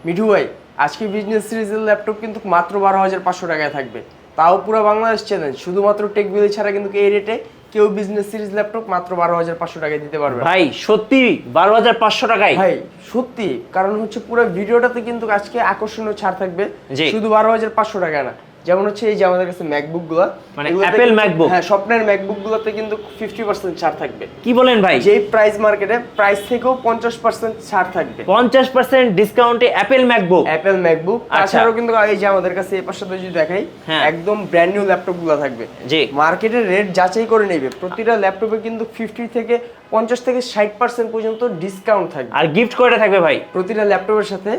মিঠু ভাই, আজকে বিজনেস সিরিজের ল্যাপটপ কিন্তু মাত্র 12,500 টাকায় থাকবে, তাও পুরো বাংলাদেশ চ্যালেঞ্জ। শুধুমাত্র টেকবিলি ছাড়া কিন্তু এই রেটে কেউ বিজনেস সিরিজ ল্যাপটপ মাত্র 12,500 টাকায় দিতে পারবে ভাই সত্যি 12,500 টাকায়? ভাই সত্যি, কারণ হচ্ছে পুরো ভিডিওটাতে কিন্তু আজকে আকর্ষণীয় ছাড় থাকবে। জি। শুধু 12,500 টাকা না, যেমন হচ্ছে এই যে আমাদের কাছে ম্যাকবুক গুলো, মানে অ্যাপেল ম্যাকবুক। হ্যাঁ, স্বপ্নের ম্যাকবুক গুলোতে কিন্তু 50% ছাড় থাকবে। কি বলেন ভাই? যেই প্রাইস মার্কেটে প্রাইস থেকেও 50% ছাড় থাকবে। 50% ডিসকাউন্টে অ্যাপেল ম্যাকবুক। Apple MacBook. তাছাড়াও কিন্তু এই যে আমাদের কাছে এই পাশে যদি দেখাই, একদম ব্র্যান্ড নিউ ল্যাপটপ গুলো থাকবে। জি। মার্কেটের রেট যাচাই করে নেবে। প্রতিটা ল্যাপটপে কিন্তু 50 থেকে 50 থেকে 60% পর্যন্ত ডিসকাউন্ট থাকবে। আর গিফট কয়টা থাকবে ভাই? প্রতিটা ল্যাপটপের সাথে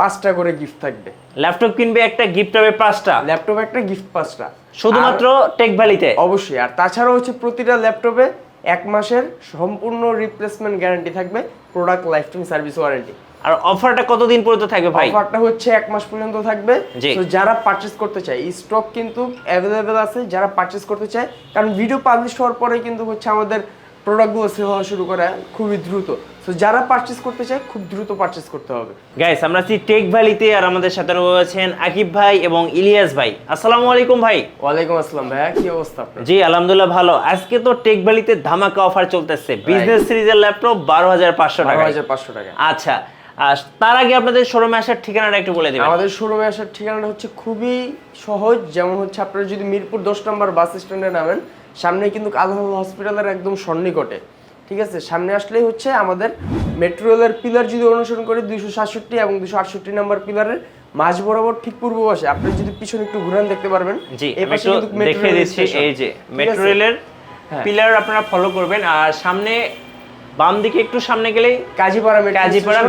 5টা করে গিফট থাকবে। ল্যাপটপ কিনবে একটা, গিফট হবে 5টা। ল্যাপটপ একটা, গিফট 5টা, শুধুমাত্র টেক ভ্যালিতে। অবশ্যই। আর তাছাড়াও হচ্ছে প্রতিটা ল্যাপটপে 1 মাসের সম্পূর্ণ রিপ্লেসমেন্ট গ্যারান্টি থাকবে, product life time service warranty. আর অফারটা কতদিন পর্যন্ত থাকবে ভাই? অফারটা হচ্ছে 1 মাস পর্যন্ত থাকবে। তো যারা পারচেজ করতে চায়, এই স্টক কিন্তু অ্যাভেলেবেল আছে। যারা পারচেজ করতে চায়, কারণ ভিডিও পাবলিশ হওয়ার পরে কিন্তু হচ্ছে আমাদের প্রোডাক্টগুলো সেল হওয়া শুরু করে খুবই দ্রুত। তো যারা পারচেজ করতে চায় খুব দ্রুত পারচেজ করতে হবে। গাইস, আমরা আছি টেক ভ্যালিতে, আর আমাদের সাথে রয়েছেন আকিব ভাই এবং ইলিয়াস ভাই। আসসালামু আলাইকুম ভাই। ওয়ালাইকুম আসসালাম ভাইয়া, কি অবস্থা আপনার? জি আলহামদুলিল্লাহ ভালো। আজকে তো টেক ভ্যালিতে ধামাকা অফার চলতেছে, বিজনেস সিরিজের ল্যাপটপ 12,500 টাকা। 12,500 টাকা। আচ্ছা, আর তার আগে আপনাদের শোরুমে আসার ঠিকানাটা একটু বলে দিবেন। আমাদের শোরুমে আসার ঠিকানাটা হচ্ছে খুবই সহজ। যেমন হচ্ছে আপনারা যদি মিরপুর 10 নম্বর বাস স্ট্যান্ডে নামেন, সামনে কিন্তু আল-হাল হসপিটালের একদম সন্নিকটে, ঠিক আছে? সামনে আসলেই হচ্ছে আমাদের মেট্রো রেলের পিলার যদি অনুসরণ করি 267 এবং 268 নম্বর পিলারের মাঝ বরাবর ঠিক পূর্ব পাশে, আপনি যদি পিছনে একটু ঘুরান দেখতে পারবেন। জি, আমি একটু দেখে দিচ্ছি। এই যে মেট্রো রেলের পিলার আপনারা ফলো করবেন, আর সামনে বাম দিকে একটু সামনে গেলেই কাজীপাড়া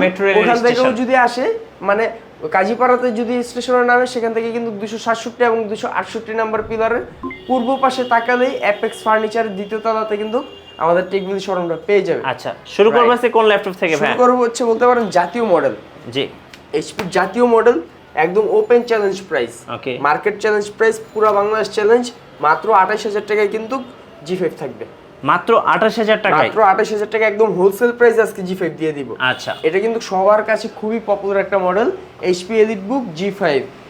মেট্রো রেল। ওখান থেকেও যদি আসে, মানে কাজীপাড়াতে যদি স্টেশনের নামে, সেখান থেকে কিন্তু 267 এবং 268 নম্বর পিলারের পূর্ব পাশে তাকালেই অ্যাপেক্স ফার্নিচারের দ্বিতীয় তলাতে কিন্তু আমাদের টেকবিলি শোরুমটা পেয়ে যাবে। আচ্ছা, শুরু করব হচ্ছে কোন ল্যাপটপ থেকে ভাই? শুরু করব হচ্ছে বলতে পারেন জাতীয় মডেল। জি, এইচপি জাতীয় মডেল, একদম ওপেন চ্যালেঞ্জ প্রাইস, ওকে, মার্কেট চ্যালেঞ্জ প্রাইস, পুরো বাংলাদেশ চ্যালেঞ্জ। মাত্র 28,000 টাকায় কিন্তু G5 থাকবে। মাত্র 28,000 টাকায়? মাত্র 28,000 টাকা, একদম হোলসেল প্রাইস আজকে G5 দিয়ে দিব। আচ্ছা, এটা কিন্তু সবার কাছে খুবই পপুলার একটা মডেল, HP EliteBook G5।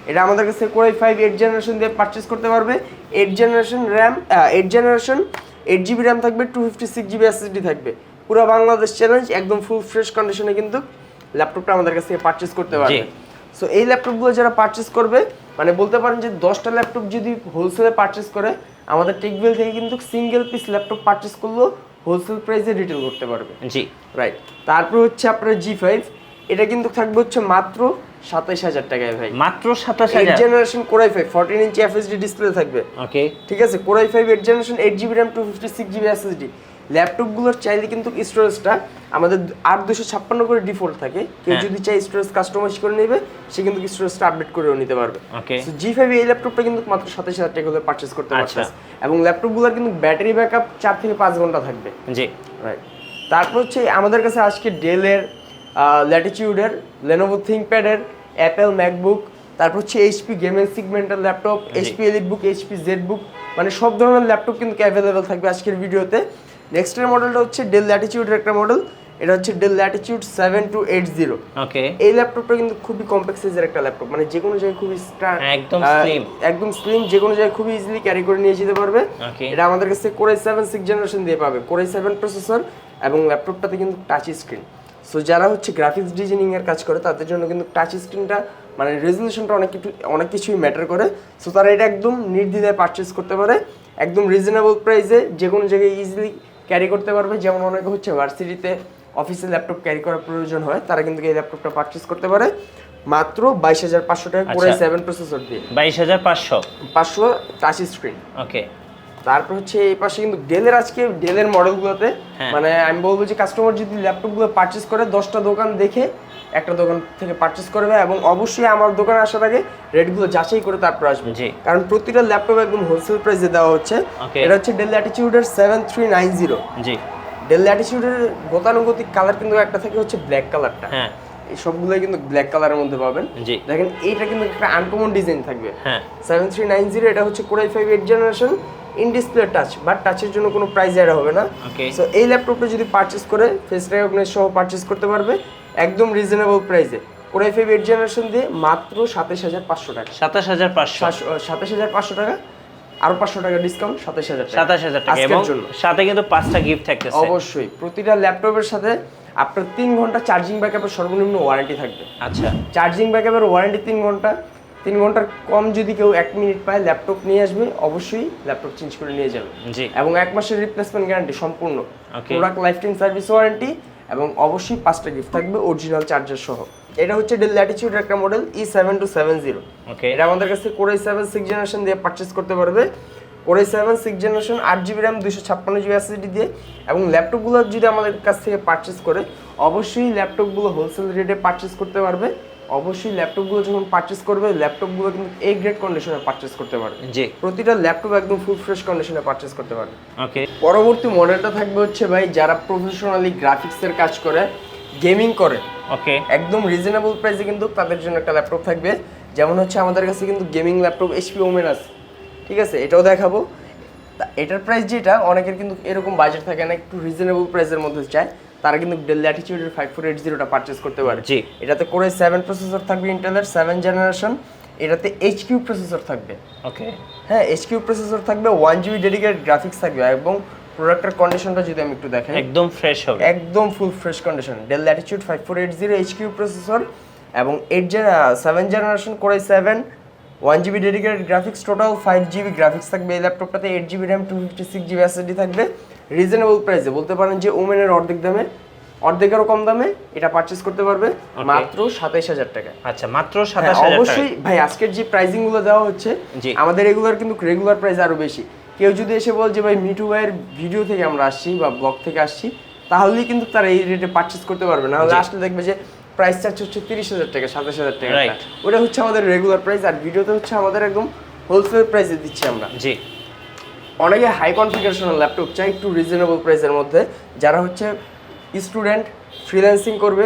এটা আমাদের কাছে Core i5 8 জেনারেশন দিয়ে পারচেজ করতে পারবে। 8 generation RAM, 8 generation 8GB RAM থাকবে, 256GB SSD থাকবে। পুরো বাংলাদেশ চ্যালেঞ্জ, একদম ফুল ফ্রেশ কন্ডিশনে কিন্তু ল্যাপটপটা আমাদের কাছ থেকে পারচেজ করতে পারবে। সো এই ল্যাপটপগুলো যারা পারচেজ করবে, মানে বলতে পারেন যে 10টা ল্যাপটপ যদি হোলসেলে পারচেজ করে, আমাদের টেকবিল থেকে কিন্তু সিঙ্গেল পিস ল্যাপটপ পারচেজ করলেও হোলসেল প্রাইসে রিটেল করতে পারবে। জি, রাইট। তারপর হচ্ছে আপনার G5, এটা কিন্তু থাকবে হচ্ছে মাত্র 27,000 টাকায় ভাই। মাত্র 27,000? 8 জেনারেশন Core i5 14 ইঞ্চি FHD ডিসপ্লে থাকবে। ওকে, ঠিক আছে? Core i5 8 generation 8GB RAM 256GB SSD। ল্যাপটপগুলোর চাইলে কিন্তু স্টোরেজটা আমাদের 8/256 করে ডিফল্ট থাকে। কেউ যদি চায় স্টোরেজ কাস্টমাইজ করে নেবে, সে কিন্তু স্টোরেজটা আপডেট করেও নিতে পারবে। ওকে, সো G5 এই ল্যাপটপটা কিন্তু মাত্র 27,000 টাকা হলে পারচেজ করতে পারছেন। এবং ল্যাপটপগুলোর কিন্তু ব্যাটারি ব্যাকআপ 4 থেকে 5 ঘন্টা থাকবে। জি, রাইট। তারপর হচ্ছে আমাদের কাছে আজকে ডেলের, ল্যাটিটিউডের, Lenovo ThinkPad-এর, অ্যাপেল ম্যাকবুক, তারপর হচ্ছে HP গেমিং সেগমেন্টের laptop, HP EliteBook, HP ZBook, মানে সব ধরনের ল্যাপটপ কিন্তু অ্যাভেলেবেল থাকবে আজকের ভিডিওতে। নেক্সটের মডেলটা হচ্ছে ডেল ল্যাটিটিউডের একটা মডেল, এটা হচ্ছে ডেল ল্যাটিটিউড 7280। ওকে, এই ল্যাপটপটা কিন্তু খুবই কম্প্যাক্ট সাইজের একটা ল্যাপটপ, মানে যে কোনো জায়গায় খুবই একদম স্লিম, যে কোনো জায়গায় খুবই ইজিলি ক্যারি করে নিয়ে যেতে পারবে। এটা আমাদের কাছে Core i7 6 জেনারেশন দিয়ে পাবে, Core i7 প্রসেসর, এবং ল্যাপটপটাতে কিন্তু টাচ স্ক্রিন। সো যারা হচ্ছে গ্রাফিক্স ডিজাইনিং এর কাজ করে, তাদের জন্য কিন্তু টাচ স্ক্রিনটা, মানে রেজলিউশনটা অনেক কিছুই ম্যাটার করে। সো তারা এটা একদম নির্দ্বিধায় পারচেজ করতে পারে, একদম রিজনেবল প্রাইসে, যে কোনো জায়গায় ইজিলি ক্যারি করতে পারবে। যেমন অনেকে হচ্ছে ভার্সিটিতে, অফিসে ল্যাপটপ ক্যারি করার প্রয়োজন হয়, তারা কিন্তু এই ল্যাপটপটা পারচেজ করতে পারে মাত্র 22,500 টাকা Core i7 প্রসেসর দিয়ে। 22,500 টাচ স্ক্রিন। ওকে। তারপর হচ্ছে এই পাশে কিন্তু ডেলের, আজকে ডেলের মডেলগুলোতে, মানে আমি বলবো যে কাস্টমার যদি ল্যাপটপগুলো পারচেজ করে 10টা দোকান দেখে একটা দোকান থেকে পারচেজ করবে, এবং অবশ্যই আমার দোকানে আসার আগে রেটগুলো যাচাই করে তারপর আসবে, কারণ প্রতিটা ল্যাপটপ একদম হোলসেল প্রাইসে দেওয়া হচ্ছে। এটা হচ্ছে ডেল ল্যাটিটিউডের 7390। জি, ডেল ল্যাটিটিউডের গতানুগতিক কালার কিন্তু একটা থাকে হচ্ছে ব্ল্যাক কালারটা। হ্যাঁ, এই সবগুলোই কিন্তু ব্ল্যাক কালারের মধ্যে পাবেন। দেখেন এইটা কিন্তু একটা আনকমন ডিজাইন থাকবে। 7390, এটা হচ্ছে Core i5 8 generation, in display touch, but টাচের জন্য কোনো প্রাইস অ্যাড হবে না। সো এই ল্যাপটপটা যদি পারচেজ করে ফেস রেকগনাইজ সহ পারচেজ করতে পারবে একদম রিজনেবল প্রাইসে। Core i5 8 জেনারেশন দিয়ে মাত্র 27500 টাকা। 27500 টাকা, আরো 500 টাকা ডিসকাউন্ট, 27000 টাকা। 27000 টাকা এবং সাথে কিন্তু 5টা গিফট থাকতেছে। অবশ্যই প্রতিটা ল্যাপটপের সাথে আপনার 3 ঘন্টা চার্জিং ব্যাকআপের সর্বনিম্ন ওয়ারেন্টি থাকবে। আচ্ছা, চার্জিং ব্যাকআপের ওয়ারেন্টি 3 ঘন্টা। 3 ঘন্টার কম যদি কেউ 1 মিনিট পায় ল্যাপটপ নিয়ে আসবে, অবশ্যই ল্যাপটপ চেঞ্জ করে নিয়ে যাবে। জি। এবং 1 মাসের রিপ্লেসমেন্ট গ্যারান্টি সম্পূর্ণ। Okay. Product life time service warranty এবং অবশ্যই 5টা গিফট থাকবে অরিজিনাল চার্জার সহ। এটা হচ্ছে ডেল ল্যাটিটিউড একটা মডেল E7270। ওকে। এটা আমাদের কাছে Core i7 6 জেনারেশন দিয়ে পারচেজ করতে পারবে। Core i7 6 generation 8GB RAM 256GB SSD দিয়ে। এবং ল্যাপটপগুলো যদি আমাদের কাছ থেকে পারচেজ করে অবশ্যই ল্যাপটপগুলো হোলসেল রেটে পারচেজ করতে পারবে। অবশ্যই ল্যাপটপগুলো যখন পারচেজ করবে ল্যাপটপগুলো কিন্তু A গ্রেড কন্ডিশনে পারচেজ করতে পারবে। জি। প্রতিটা ল্যাপটপ একদম ফুল ফ্রেশ কন্ডিশনে পারচেজ করতে পারবে। ওকে। পরবর্তী মডেলটা থাকবে হচ্ছে ভাই যারা প্রফেশনালি গ্রাফিক্সের কাজ করে, গেমিং করে, ওকে, একদম রিজনেবল প্রাইসে কিন্তু তাদের জন্য একটা ল্যাপটপ থাকবে। যেমন হচ্ছে আমাদের কাছে কিন্তু গেমিং ল্যাপটপ HP Omen আছে, ঠিক আছে, এটাও দেখাবো। এটার প্রাইস যেটা অনেকের কিন্তু এরকম বাজেট থাকে না, একটু রিজনেবল প্রাইসের মধ্যে চায়, তারা কিন্তু ডেল ল্যাটিটিউডের 5480টা পারচেজ করতে পারে। জি। এটাতে Core i7 প্রসেসর থাকবে, ইন্টেলের 7 জেনারেশন। এটাতে HQ প্রসেসর থাকবে। ওকে। হ্যাঁ, HQ প্রসেসর থাকবে, 1GB ডেডিকেটেড গ্রাফিক্স থাকবে এবং প্রোডাক্টের কন্ডিশনটা যদি আমি একটু দেখাই, একদম ফ্রেশ হবে, একদম full fresh condition. Del Latitude 5480 HQ processor এবং 7 generation Core i7, 1GB dedicated graphics, total 5GB graphics থাকবে এই ল্যাপটপটাতে, 8GB RAM 256GB SSD থাকবে। রিজনেবল প্রাইসে বলতে পারেন যে ওমেনের অর্ধেক দামে, অর্ধেকেরও কম দামে এটা পারচেজ করতে পারবে মাত্র 27000 টাকা। আচ্ছা, মাত্র 27000 টাকা। অবশ্যই ভাই আজকের যে প্রাইসিং গুলো দেওয়া হচ্ছে আমাদের রেগুলার কিন্তু রেগুলার প্রাইস আরো বেশি। কেউ যদি এসে বল যে ভাই মিঠু ভাইয়ের ভিডিও থেকে আমরা আসছি বা ব্লগ থেকে আসছি, তাহলেই কিন্তু তারা এই রেটে পারচেজ করতে পারবে না। হলে আসলে দেখবে যে প্রাইস চার্জ হচ্ছে 30000 টাকা, 27000 টাকা। ওটা হচ্ছে আমাদের রেগুলার প্রাইস, আর ভিডিওতে হচ্ছে আমাদের একদম হোলসেল প্রাইসে দিচ্ছি আমরা। জি। অনেকে হাই কনফিগারেশনাল ল্যাপটপ চাই একটু রিজনেবল প্রাইসের মধ্যে, যারা হচ্ছে স্টুডেন্ট, ফ্রিল্যান্সিং করবে,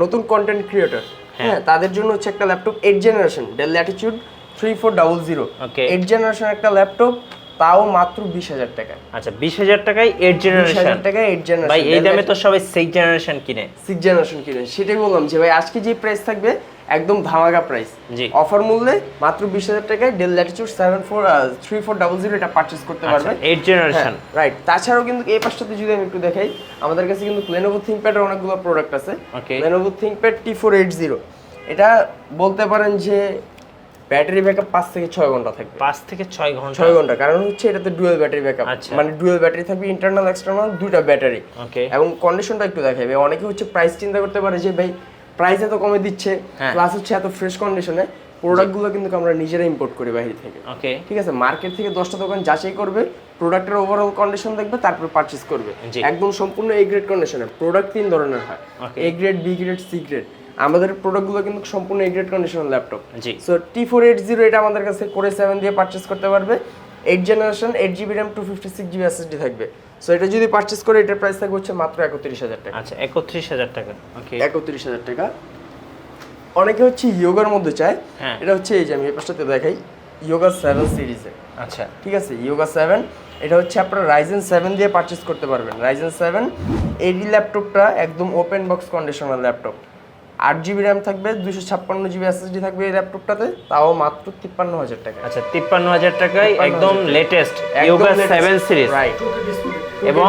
নতুন কন্টেন্ট ক্রিয়েটর, হ্যাঁ, তাদের জন্য হচ্ছে একটা laptop 8 generation del Latitude 3400। 8 generation একটা ল্যাপটপ, তাও মাত্র 20000 টাকা। আচ্ছা, 20000 টাকায় 8 জেনারেশন। 20000 টাকায় 8 জেনারেশন। ভাই এই দামে তো সবাই 6 জেনারেশন কিনে। 6 জেনারেশন কিনে, সেটাই বললাম যে ভাই আজকে যে প্রাইস থাকবে একদম ধামাকা প্রাইস। জি। অফার মূল্যে মাত্র 20000 টাকায় ডেল ল্যাটিটিউড 3400 এটা পারচেজ করতে পারবে। 8 জেনারেশন। রাইট। তাছাড়াও কিন্তু এই পাশটাতে যদি আমি একটু দেখাই, আমাদের কাছে কিন্তু Lenovo ThinkPad এর অনেকগুলো প্রোডাক্ট আছে। Lenovo ThinkPad T480, এটা বলতে পারেন যে ব্যাটারি ব্যাকআপ 5 থেকে 6 ঘন্টা থাকবে। 5 থেকে 6 ঘন্টা? 6 ঘন্টা, কারণ হচ্ছে এটাতে ডুয়াল ব্যাটারি ব্যাকআপ, মানে ডুয়াল ব্যাটারি থাকবে, ইন্টারনাল এক্সটারনাল দুইটা ব্যাটারি। ওকে। এবং কন্ডিশনটা একটু দেখাবে। অনেকে হচ্ছে প্রাইস চিন্তা করতে পারে যে ভাই প্রাইস এত কমে দিচ্ছে, প্লাস হচ্ছে এত ফ্রেশ কন্ডিশনে, প্রোডাক্টগুলো কিন্তু আমরা নিজেরা ইম্পোর্ট করি বাইরে থেকে। ওকে। ঠিক আছে, মার্কেট থেকে 10টা দোকান যাচাই করবে, প্রোডাক্টের ওভারঅল কন্ডিশন দেখবে, তারপর পারচেজ করবে। একদম সম্পূর্ণ A গ্রেড কন্ডিশনে। প্রোডাক্ট 3 ধরনের হয়, A grade, B grade, C grade. আমাদের প্রোডাক্টগুলো কিন্তু সম্পূর্ণ A গ্রেড কন্ডিশনের ল্যাপটপ। সো T480 এটা আমাদের কাছে Core i7 দিয়ে পারচেজ করতে পারবে। 8 generation, 8GB RAM 256GB SSD থাকবে। সো এটা যদি পারচেজ করে এটার প্রাইস থাকবে হচ্ছে মাত্র 31000 টাকা। আচ্ছা, 31000 টাকা। ওকে, 31000 টাকা। অনেকে হচ্ছে ইয়োগার মধ্যে চায়, এটা হচ্ছে এই যে আমি এই পাশটাতে দেখাই, ইয়োগা 7 সিরিজে। আচ্ছা, ঠিক আছে, ইয়োগা 7 এটা হচ্ছে আপনারা Ryzen 7 দিয়ে পারচেজ করতে পারবেন। Ryzen 7 এই ল্যাপটপটা একদম open box conditional laptop. 8GB RAM থাকবে, 256GB SSD থাকবে এই ল্যাপটপটাতে, তাও মাত্র 53000 টাকা। আচ্ছা, 53000 টাকায় একদম লেটেস্ট ইয়োগা 7 সিরিজ। রাইট। এবং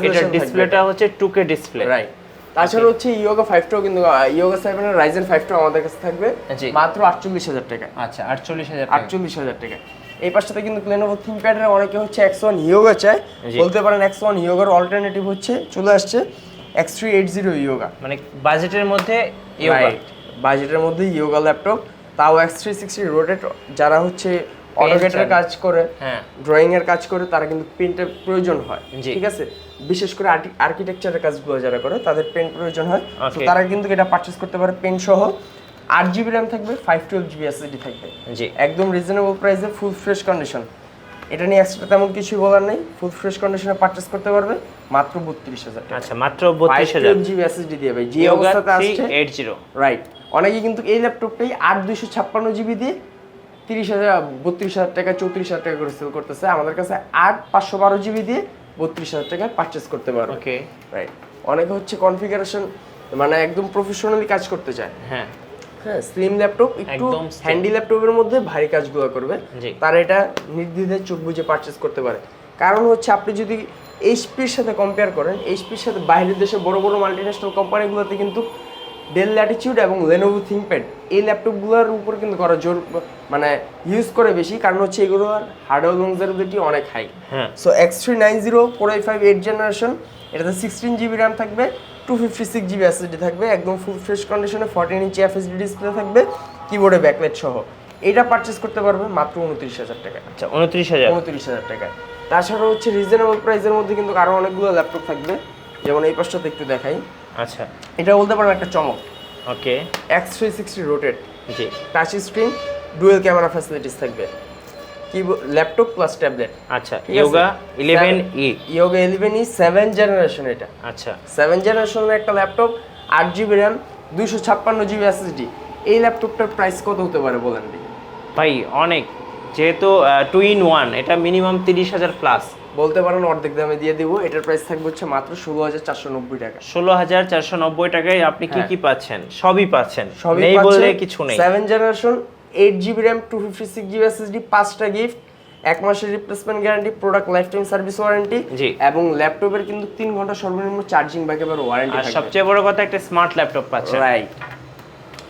এটার ডিসপ্লেটা হচ্ছে 2K ডিসপ্লে। রাইট। তাছাড়া হচ্ছে ইয়োগা 5টাও কিন্তু, ইয়োগা 7 এর Ryzen 5টাও আমাদের কাছে থাকবে মাত্র 48000 টাকা। আচ্ছা, 48000 টাকা। এই পাশটাতে কিন্তু Lenovo ThinkPad এর অনেকে হচ্ছে X1 ইয়োগা চায়, বলতে পারেন X1 ইয়োগার অল্টারনেটিভ হচ্ছে চলে আসছে X380 ইয়োগা, মানে বাজেটের মধ্যে ইয়োগা, বাজেটের মধ্যে ইয়োগা ল্যাপটপ, তাও X360 রোটেট। যারা হচ্ছে অটোকেটের কাজ করে, ড্রয়িং এর কাজ করে, তারা কিন্তু পেন্টের প্রয়োজন হয়। ঠিক আছে, বিশেষ করে আর্কিটেকচারের কাজগুলো যারা করে তাদের পেন প্রয়োজন হয়, তো তারা কিন্তু এটা পারচেজ করতে পারে পেন সহ। 8GB RAM থাকবে, 512GB SSD থাকবে। একদম রিজনেবল প্রাইসে, ফুল ফ্রেশ কন্ডিশন। এটা নিয়ে এক্সট্রা তেমন কিছুই বলার নেই, ফুল ফ্রেশ কন্ডিশনে পারচেজ করতে পারবে মাত্র 32000 টাকা। আচ্ছা, মাত্র 32000 512GB SSD দিয়ে ভাই, যে অবস্থাতে আসছে। রাইট। অনেকে কিন্তু এই ল্যাপটপটাই 8256GB দিয়ে 33000 টাকা, 34000 টাকা করে সেল করতেছে। আমাদের কাছে 8512GB দিয়ে 32000 টাকায় পারচেজ করতে পারবে। ওকে, রাইট। অনেকে হচ্ছে কনফিগারেশন মানে একদম প্রফেশনালি কাজ করতে চায়, হ্যাঁ স্লিম ল্যাপটপ, একটু হ্যান্ডি ল্যাপটপের মধ্যে ভারী কাজগুলো করবে, তার এটা নির্দ্বিধায় চোখ বুঝে পারচেজ করতে পারে। কারণ হচ্ছে আপনি যদি এইচপির সাথে কম্পেয়ার করেন, এইচপির সাথে বাইরের দেশে বড় বড় মাল্টিন্যাশনাল কোম্পানিগুলোতে কিন্তু ডেল ল্যাটিটিউড এবং লেনোভো থিংকপ্যাড এই ল্যাপটপগুলোর উপর কিন্তু করা জোর মানে ইউজ করে বেশি, কারণ হচ্ছে এগুলোর হার্ডওয়্যার লংজিভিটি অনেক high. So X390 Core i5 8th generation, এটাতে 16GB র্যাম থাকবে, 256GB SSD থাকবে, একদম ফুল ফ্রেশ কন্ডিশনে 14 ইঞ্চি FHD ডিসপ্লে থাকবে, কিবোর্ডে ব্যাকলাইট সহ। এটা পারচেজ করতে পারবে মাত্র 29,000 টাকা। আচ্ছা 29,000 টাকা। তাছাড়া হচ্ছে রিজনেবল প্রাইসের মধ্যে কিন্তু আরো অনেকগুলো ল্যাপটপ থাকবে, যেমন এই পাশটাতে একটু দেখাই। আচ্ছা এটা বলতে পারেন একটা চমক। ওকে, X360 রোটেট, জি, touch screen, dual camera facilities থাকবে, ল্যাপটপ প্লাস ট্যাবলেট। আচ্ছা Yoga 11e, Yoga 11e 7th generation এটা। আচ্ছা 7th জেনারেশনের একটা laptop, 8GB RAM, 256GB SSD। এই ল্যাপটপটার প্রাইস কত হতে পারে বলেন ভাই? অনেক, যেহেতু 2 in 1, এটা মিনিমাম 30,000 প্লাস। বলতে পারেন অর্ধেক দামে দিয়ে দিব। এটার প্রাইস থাকবে হচ্ছে মাত্র 16,490 টাকা। 16,490 টাকায় আপনি কি পাচ্ছেন? সবই পাচ্ছেন, সবই নেই বললে কিছু নেই। 7th generation, 8GB RAM, 256GB SSD, 5টা গিফট, 1 মাসের replacement guarantee, product life time service warranty, এবং ল্যাপটপের কিন্তু 3 ঘন্টা সর্বনিম্ন চার্জিং ব্যাকআপের ওয়ারেন্টি আর থাকবে। সবচেয়ে বড় কথা, একটা স্মার্ট ল্যাপটপ পাচ্ছেন। রাইট।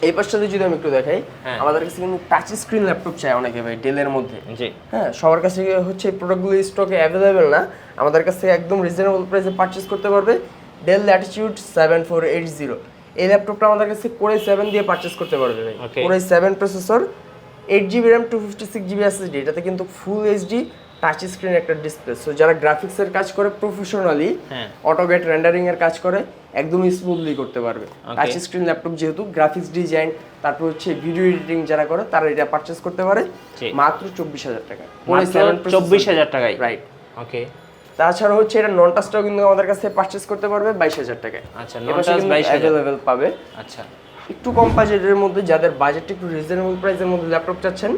এই পাশটাতে যদি আমি একটু দেখাই, আমাদের কাছে কিন্তু টাচ স্ক্রিন ল্যাপটপ চাই অনেকে ভাই, ডেলের মধ্যে। জি হ্যাঁ, সবার কাছে হচ্ছে এই প্রোডাক্টগুলো স্টকে অ্যাভেলেবেল না, আমাদের কাছে একদম রিজনেবল প্রাইসে পারচেজ করতে পারবে। ডেল ল্যাটিটিউড 7480, এই ল্যাপটপটা আমাদের কাছে Core i7 দিয়ে পারচেজ করতে পারবে ভাই। Core i7 processor, 8GB RAM, 256GB SSD, এটাতে কিন্তু ফুল এইচডি টাচ স্ক্রিন একটা ডিসপ্লে। সো যারা গ্রাফিক্সের কাজ করে প্রফেশনালি, অটোগেট রেন্ডারিং এর কাজ করে, একদম স্মুথলি করতে পারবে। টাচ স্ক্রিন ল্যাপটপ যেহেতু, গ্রাফিক্স ডিজাইন, তারপর হচ্ছে ভিডিও এডিটিং যারা করে তারা এটা পারচেজ করতে পারে মাত্র 24,000 টাকা। Core i7 24,000 টাকায়। রাইট। ওকে, তাছাড়া হচ্ছে এটা নন টাচটাও কিন্তু আমাদের কাছে পারচেজ করতে পারবে 22,000 টাকায়। আচ্ছা, নন টাচ 22,000 অ্যাভেলেবল পাবে। আচ্ছা, একটু কম বাজেটের মধ্যে, যাদের বাজেট একটু রিজনেবল প্রাইসের মধ্যে ল্যাপটপ চাচ্ছেন,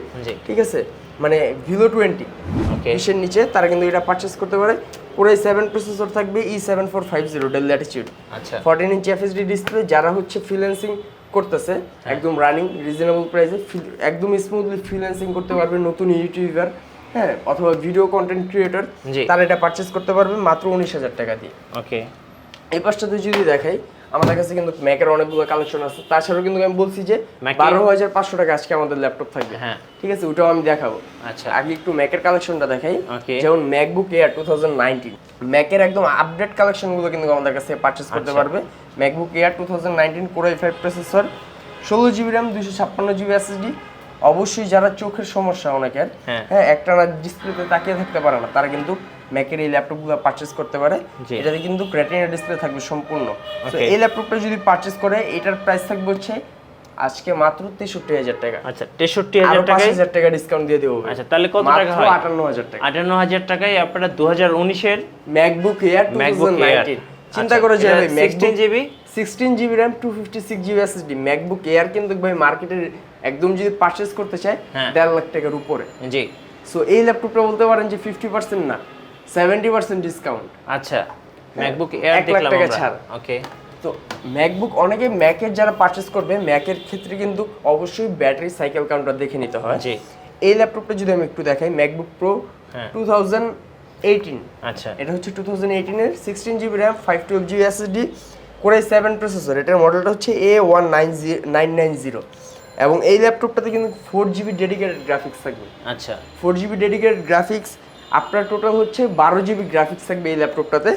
ঠিক আছে, মানে Velo 20 এর নিচে, তারা কিন্তু এটা পারচেজ করতে পারে। Core i7 প্রসেসর থাকবে, E7450 ডেল ল্যাটিটিউড, আচ্ছা 14 ইঞ্চি FHD ডিসপ্লে। যারা হচ্ছে ফ্রিল্যান্সিং করতেছে একদম রানিং রিজনেবল প্রাইসে, একদম স্মুথলি ফ্রিল্যান্সিং করতে পারবে, নতুন ইউটিউবার, হ্যাঁ, অথবা ভিডিও কন্টেন্ট ক্রিয়েটর, তারা এটা পারচেজ করতে পারবে মাত্র 19,000 টাকা দিয়ে। ওকে, এই পাশটাতে যদি দেখাই, আমাদের কাছে কিন্তু ম্যাকের অনেকগুলো কালেকশন আছে। তাছাড়াও কিন্তু আমি বলছি যে 12,500 টাকা আজকে আমাদের ল্যাপটপ থাকবে। হ্যাঁ, ঠিক আছে, ওটাও আমি দেখাবো। আচ্ছা, আগে একটু ম্যাকের কালেকশনটা দেখাই। যেমন MacBook Air 2019, ম্যাকের একদম আপডেট কালেকশনগুলো কিন্তু আমাদের কাছে পারচেজ করতে পারবে। MacBook Air 2019 Core i5 processor, 16GB RAM, 256GB SSD। অবশ্যই যারা চোখের সমস্যা অনেকের, হ্যাঁ, একটানা ডিসপ্লেতে তাকিয়ে থাকতে পারে না, তারা কিন্তু ম্যাকের এই ল্যাপটপগুলো পারচেজ করতে পারে। এটাতে কিন্তু রেটিনা ডিসপ্লে থাকবে সম্পূর্ণ। তো এই ল্যাপটপটা যদি পারচেজ করে, এটার প্রাইস থাকবে হচ্ছে আজকে মাত্র 63,000 টাকা। আচ্ছা 63,000 টাকা, 5,000 টাকা ডিসকাউন্ট দিয়ে দেবো। আচ্ছা, তাহলে কত টাকা হয়? 58,000 টাকা। 58,000 টাকায় আপনারা 2019 এর MacBook Air 2019 চিন্তা করে যে ভাই 16GB RAM, 256GB SSD MacBook Air কিন্তু ভাই মার্কেটের একদম যদি পারচেজ করতে চায় 1.5 লাখ টাকার উপরে। জি। সো এই ল্যাপটপটা বলতে পারেন যে 50% না, 70% ডিসকাউন্ট। আচ্ছা, MacBook Air দেখলাম আমরা। ওকে, তো ম্যাকবুক, অনেকে ম্যাকের যারা পারচেজ করবে, ম্যাকের ক্ষেত্রে কিন্তু অবশ্যই ব্যাটারি সাইকেল কাউন্টার দেখে নিতে হয়। জি। এই ল্যাপটপটা যদি আমি একটু দেখাই, MacBook Pro 2018, আচ্ছা, এটা হচ্ছে 2018 এর, 16GB RAM, 512GB SSD, Core i7 processor. এটার মডেলটা হচ্ছে A19990, এবং এই ল্যাপটপটাতে কিন্তু 4GB ডেডিকেটেড গ্রাফিক্স থাকবে। আচ্ছা, 4GB ডেডিকেটেড গ্রাফিক্স, আপনার টোটাল হচ্ছে 12GB গ্রাফিক্স থাকবে এই ল্যাপটপটাতে।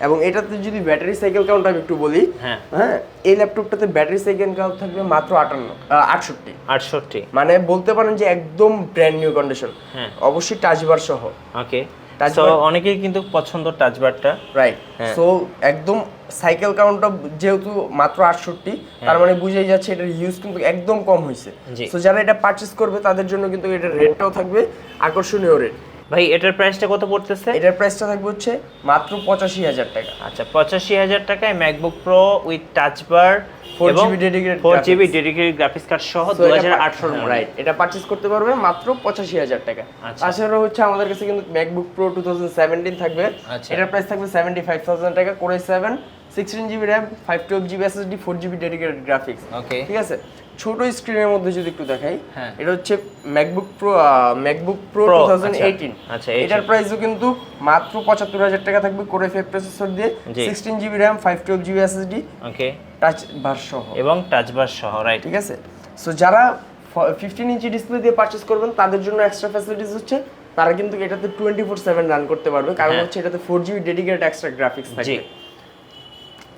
এবং এটাতে যদি ব্যাটারি সাইকেল কাউন্ট আমি একটু বলি, হ্যাঁ, এই ল্যাপটপটাতে ব্যাটারি সাইকেল কাউন্ট থাকবে মাত্র 68, মানে বলতে পারেন যে একদম ব্র্যান্ড নিউ কন্ডিশন। অবশ্যই টাচ বার সহ। ওকে, সো অনেকেই কিন্তু পছন্দ টাচ বারটা, রাইট। সো একদম সাইকেল কাউন্টটা যেহেতু মাত্র 68, তার মানে বুঝাই যাচ্ছে এটার ইউজ কিন্তু একদম কম হয়েছে। সো যারা এটা পারচেজ করবে তাদের জন্য কিন্তু এটার রেটটাও থাকবে আকর্ষণীয় রেট। ভাই এটার প্রাইসটা কত পড়তেছে? এটার প্রাইসটা থাকবে হচ্ছে মাত্র 85,000 টাকা। আচ্ছা, 85,000 টাকায় MacBook Pro with touch bar, 4GB dedicated graphics card সহ 2018 মডেল, রাইট, এটা পারচেজ করতে পারবে মাত্র 85,000 টাকা। তাছাড়া হচ্ছে আমাদের কাছে কিন্তু MacBook Pro 2017 থাকবে, এটার প্রাইস থাকবে 75,000 টাকা। Core i7, 16GB RAM, 512GB SSD, 4GB dedicated graphics. Okay, ঠিক আছে, ছোট স্ক্রিনের মধ্যে যদি একটু দেখাই, এটা হচ্ছে ম্যাকবুক প্রো 2018। আচ্ছা, এটার প্রাইসও কিন্তু মাত্র ৭৫,০০০ টাকা থাকবে, কোর i5 প্রসেসর দিয়ে, 16GB RAM, 512GB SSD, ওকে, টাচ বার সহ এবং টাচ বার সহ, রাইট। ঠিক আছে। সো যারা 15 ইঞ্চি ডিসপ্লে দিয়ে পারচেজ করবেন তাদের জন্য এক্সট্রা ফ্যাসিলিটিস হচ্ছে তারা কিন্তু এটাতে 24/7 রান করতে পারবে, কারণ হচ্ছে এটাতে 4GB ডেডিকেটেড এক্সট্রা গ্রাফিক্স থাকবে।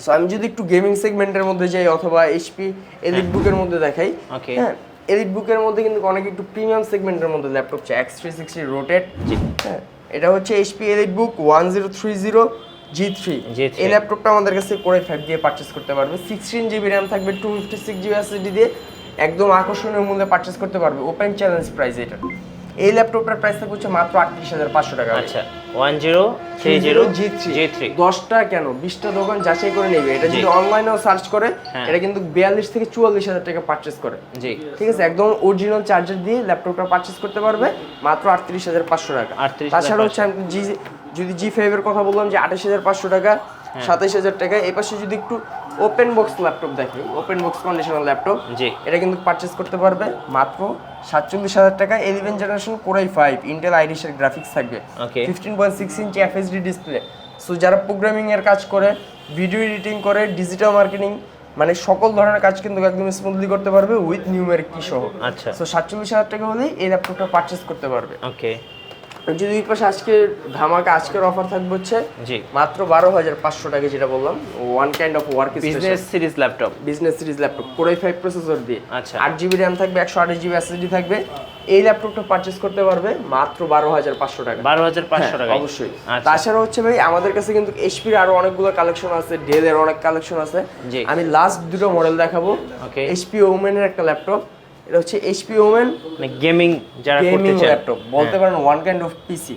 সো আমি যদি একটু গেমিং সেগমেন্টের মধ্যে যাই অথবা এইচপি এলিট বুকের মধ্যে দেখাই, হ্যাঁ এলিট বুকের মধ্যে কিন্তু অনেক একটু প্রিমিয়াম সেগমেন্টের মধ্যে ল্যাপটপ চাই, X360 রোটেট। হ্যাঁ, এটা হচ্ছে এইচপি এলিট বুক 1030 G3। এই ল্যাপটপটা আমাদের কাছে কোর i5 দিয়ে পারচেজ করতে পারবে, 16GB RAM থাকবে, 256GB SSD দিয়ে একদম আকর্ষণীয় মূল্যে পারচেজ করতে পারবে, ওপেন চ্যালেঞ্জ প্রাইস এটা। এই ল্যাপটপটার প্রাইস থাকবে হচ্ছে মাত্র ৩৮,৫০০ টাকা। আচ্ছা, 1030 G3 10টা কেন 20টা দোকান যাচাই করে নেবে, এটা যদি অনলাইনেও সার্চ করে এটা কিন্তু 42 থেকে 44,০০০ টাকা পারচেজ করে। জি, ঠিক আছে, একদম অরিজিনাল চার্জার দিয়ে ল্যাপটপটা পারচেজ করতে পারবে মাত্র ৩৮,৫০০ টাকা। তাছাড়া হচ্ছে আমি যদি G5 এর কথা বললাম যে ২৮,৫০০ টাকা, ২৭,০০০ টাকা। এই পাশে যদি একটু ওপেন বক্স ল্যাপটপ দেখি, ওপেন বক্স কন্ডিশনাল ল্যাপটপ, এটা কিন্তু পারচেজ করতে পারবে মাত্র ৪৭,০০০ টাকা। 11 generation core i5 Intel Irish এর গ্রাফিক্স থাকবে, 15.6 ইঞ্চি FHD ডিসপ্লে। সো যারা প্রোগ্রামিং এর কাজ করে, ভিডিও এডিটিং করে, ডিজিটাল মার্কেটিং, মানে সকল ধরনের কাজ কিন্তু একদম স্মুথলি করতে পারবে উইথ নিউমেরিক কি সহ। আচ্ছা, সো ৪৭,০০০ টাকা হলেই এই ল্যাপটপটা পারচেজ করতে পারবে। ওকে, যদি এই পাশে আজকে ধামাকা আজকের অফার থাকবে হচ্ছে মাত্র ১২,৫০০ টাকা, যেটা বললাম one kind of work business series laptop, core i5 processor দিয়ে। আচ্ছা, 8GB RAM থাকবে, 128GB SSD থাকবে। এই ল্যাপটপটা পারচেজ করতে পারবে মাত্র ১২,৫০০ টাকা। ১২,৫০০ টাকা অবশ্যই। তাছাড়া হচ্ছে ভাই আমাদের কাছে কিন্তু এইচপির আরো অনেকগুলো কালেকশন আছে, ডেলের অনেক কালেকশন আছে। আমি লাস্ট দুটো মডেল দেখাবো। এইচপি ওমেন এর একটা ল্যাপটপ, এটা হচ্ছে এইচপি ওমেন, মানে গেমিং যারা করতে চায় ল্যাপটপ বলতে পারেন, ওয়ান কাইন্ড অফ পিসি।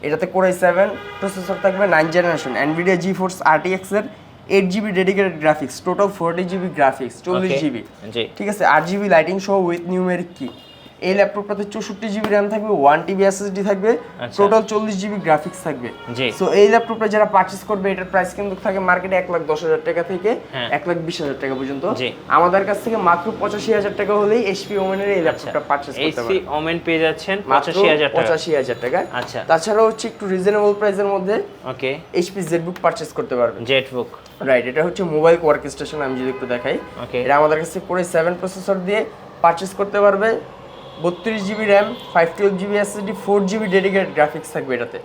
এটাতে কোর i7 প্রসেসর থাকবে, 9 জেনারেশন, NVIDIA GeForce RTX এর 8GB dedicated graphics, total 40GB graphics, 40GB। ঠিক আছে, 8GB লাইটিং সহ উইথ নিউমেরিক কি। এই ল্যাপটপটাতে 64GB RAM থাকবে, 1TB SSD থাকবে, টোটাল 40GB গ্রাফিক্স থাকবে। সো এই ল্যাপটপটা যারা পারচেজ করবে এটার প্রাইস কিন্তু থাকে মার্কেটে ১,১০,০০০ টাকা থেকে ১,২০,০০০ টাকা পর্যন্ত। আমাদের কাছ থেকে মাত্র ৮৫,০০০ টাকা হলেই এইচপি ওমেনের এই ল্যাপটপটা পারচেজ করতে পারবেন। এইচপি ওমেন পেয়ে যাচ্ছেন ৮৫,০০০ টাকা। আচ্ছা, তাছাড়া হচ্ছে একটু রিজনেবল প্রাইসের মধ্যে এইচপি জেটবুক পারচেজ করতে পারবেন। জেটবুক, রাইট, এটা হচ্ছে মোবাইল ওয়ার্ক স্টেশন। আমি যদি একটু দেখাই, এটা আমাদের কাছে কোর i7 প্রসেসর দিয়ে পারচেজ করতে পারবে, 32GB RAM, 512GB SSD, 4GB dedicated graphics থাকবে এটাতে।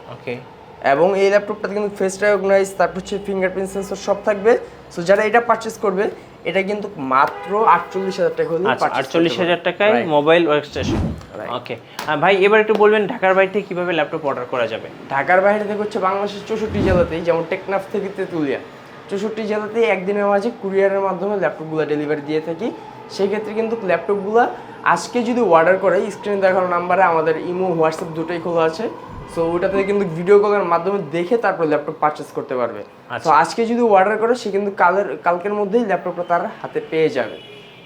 এবং এই ল্যাপটপটাতে কিন্তু ফেস রেকগনাইজ, তারপর হচ্ছে ফিঙ্গারপ্রিন্ট সেন্সর সব থাকবে। সো যারা এটা পারচেজ করবে এটা কিন্তু মাত্র ৪৮,০০০ টাকা হলে পারচেজ ৪৮,০০০ টাকায় মোবাইল ওয়ার্কস্টেশন। ওকে ভাই, এবার একটু বলবেন ঢাকার বাইরে থেকে কিভাবে ল্যাপটপ অর্ডার করা যাবে? ঢাকার বাইরে থেকে হচ্ছে বাংলাদেশের 64 জেলাতেই, যেমন টেকনাফ থেকে তেতুলিয়া, 64 জেলাতেই একদিনের মাঝে কুরিয়ারের মাধ্যমে ল্যাপটপগুলো ডেলিভারি দিয়ে থাকি। সেই ক্ষেত্রে কিন্তু ল্যাপটপগুলো আজকে যদি অর্ডার করে স্ক্রিনে দেখানো নাম্বারে আমাদের ইমো হোয়াটসঅ্যাপ দুটোই খোলা আছে। সো ওটাতে কিন্তু ভিডিও কলের মাধ্যমে দেখে তারপর ল্যাপটপ পারচেজ করতে পারবে। তো আজকে যদি অর্ডার করে সে কিন্তু কালকের মধ্যেই ল্যাপটপটা তার হাতে পেয়ে যাবে,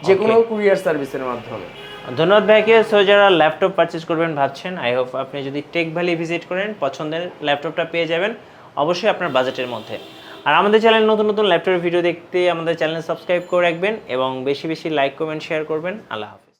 যে কোনো কুরিয়ার সার্ভিসের মাধ্যমে। ধন্যবাদ ভাইকে। সো যারা ল্যাপটপ পারচেজ করবেন ভাবছেন, আই হোপ আপনি যদি টেক ভ্যালি ভিজিট করেন পছন্দের ল্যাপটপটা পেয়ে যাবেন, অবশ্যই আপনার বাজেটের মধ্যে। আর আমাদের চ্যানেলে নতুন নতুন ল্যাপটপের ভিডিও দেখতে আমাদের চ্যানেল সাবস্ক্রাইব করে রাখবেন এবং বেশি বেশি লাইক, কমেন্ট, শেয়ার করবেন। আল্লাহ হাফেজ।